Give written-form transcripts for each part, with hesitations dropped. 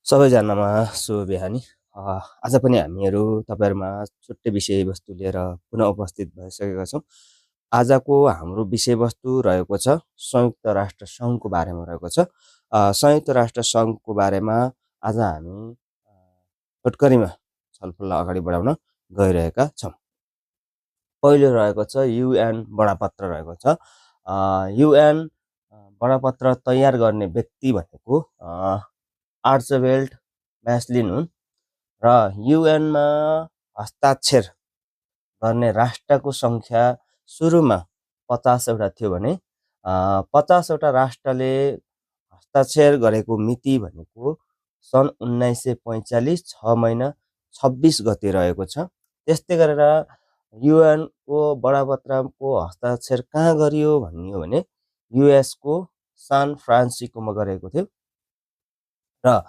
सबैजनामा शुभ बिहानी। आज पनि हामीहरू तपाईँहरूमा छुट्टै विषयवस्तु लिएर पुनः उपस्थित भइसकेका छौँ। आजको हाम्रो विषयवस्तु रहेको छ संयुक्त राष्ट्र सङ्घको बारेमा रहेको छ। संयुक्त राष्ट्र सङ्घको बारेमा आज हामी छोटकरीमा छलफल अगाडि बढाउन गइरहेका छौँ। पहिलो रहेको छ युएन बडापत्र रहेको छ। युएन बडापत्र तयार गर्ने व्यक्ति भनेको आर्चबेल्ट म्यास्लिन हुन् र युएनमा हस्ताक्षर गर्ने राष्ट्रको सङ्ख्या सुरुमा 50 वटा थियो भने 50 वटा राष्ट्रले हस्ताक्षर गरेको मिति भनेको सन् 1945 6 महिना 26 गते रहेको छ। त्यस्तै गरेर युएनको बडापत्रको हस्ताक्षर कहाँ गरियो भन्ने हो भने युएसको सान फ्रान्सिस्कोमा गरेको थियो र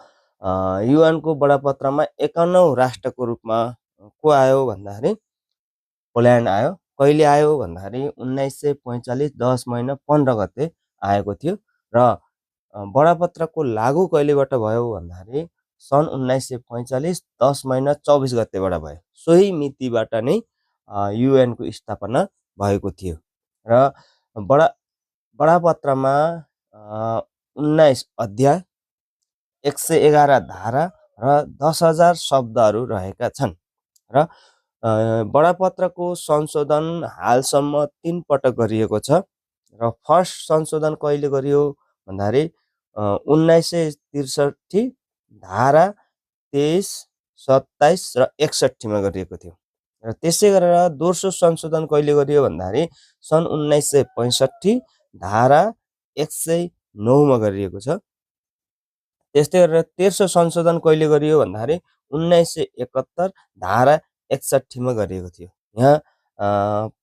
युएनको बडापत्रमा 51औं राष्ट्रको रूपमा को आयो भन्दाखेरि पोल्यान्ड आयो। कहिले आयो भन्दाखेरि 1945 10 महिना 15 गते आएको थियो र बडापत्रको लागू कहिलेबाट भयो भन्दाखेरि सन् 1945 10 महिना 24 गतेबाट भयो। सोही मितिबाट नै युएनको स्थापना भएको थियो र बडापत्रमा 19 अध्याय 111 धारा र 10,000 शब्दहरू रहेका छन् र बडापत्रको संशोधन हालसम्म 3 पटक गरिएको छ र फर्स्ट संशोधन कहिले गरियो भन्दाखेरि 1963 धारा 23, 27 र 61 मा गरिएको थियो र त्यसै गरेर दोस्रो संशोधन कहिले गरियो भन्दाखेरि सन् 1965 धारा 109 मा गरिएको छ। त्यस्तै गरेर तेस्रो संशोधन कहिले गरियो भन्दाखेरि 1971 धारा 61 मा गरिएको थियो। यहाँ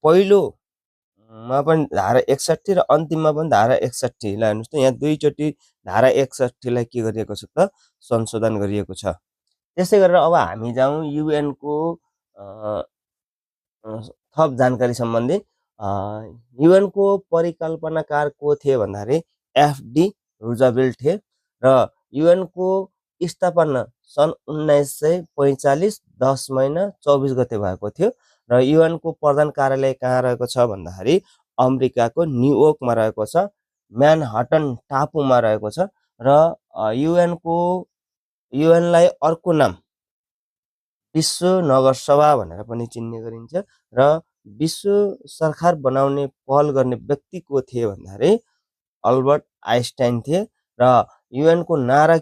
पहिलोमा पनि धारा 61 र अन्तिममा पनि धारा 61 लाई हेर्नुहोस् त, यहाँ दुईचोटि धारा 61 लाई के गरिएको छ त संशोधन गरिएको छ। त्यसै गरेर अब हामी जाउँ युएनको थप जानकारी सम्बन्धी। युएनको परिकल्पनाकार को थिए भन्दाखेरि एफडी रुजवेल्ट थिए र युएनको स्थापना सन् 1945 10 महिना 24 गते भएको थियो र युएनको प्रधान कार्यालय कहाँ रहेको छ भन्दाखेरि अमेरिकाको न्युयोर्कमा रहेको छ, म्यानहट्टन टापुमा रहेको छ र युएनलाई अर्को नाम विश्व नगरसभा भनेर पनि चिन्ने गरिन्छ र विश्व सरकार बनाउने पहल गर्ने व्यक्ति को थिए भन्दाखेरि अल्बर्ट आइन्स्टाइन थिए र युएनको नारा